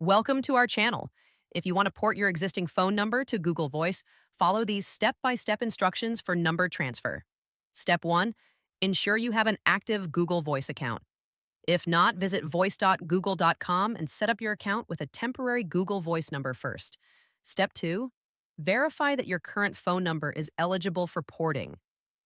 Welcome to our channel. If you want to port your existing phone number to Google Voice, follow these step-by-step instructions for number transfer. Step 1. Ensure you have an active Google Voice account. If not, visit voice.google.com and set up your account with a temporary Google Voice number first. Step 2. Verify that your current phone number is eligible for porting.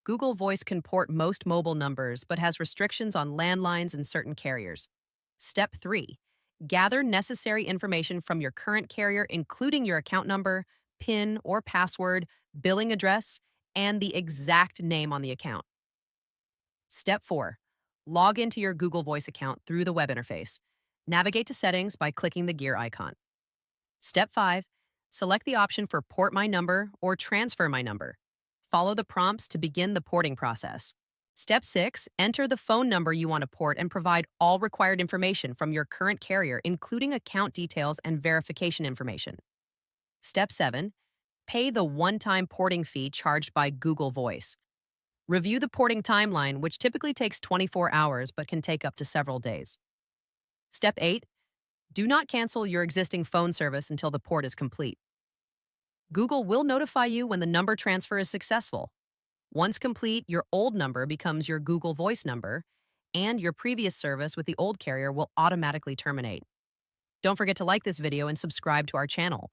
Google Voice can port most mobile numbers but has restrictions on landlines and certain carriers. Step 3. Gather necessary information from your current carrier, including your account number, PIN or password, billing address, and the exact name on the account. Step 4. Log into your Google Voice account through the web interface. Navigate to Settings by clicking the gear icon. Step 5. Select the option for Port My Number or Transfer My Number. Follow the prompts to begin the porting process. Step 6. Enter the phone number you want to port and provide all required information from your current carrier, including account details and verification information. Step 7. Pay the one-time porting fee charged by Google Voice. Review the porting timeline, which typically takes 24 hours but can take up to several days. Step 8. Do not cancel your existing phone service until the port is complete. Google will notify you when the number transfer is successful. Once complete, your old number becomes your Google Voice number, and your previous service with the old carrier will automatically terminate. Don't forget to like this video and subscribe to our channel.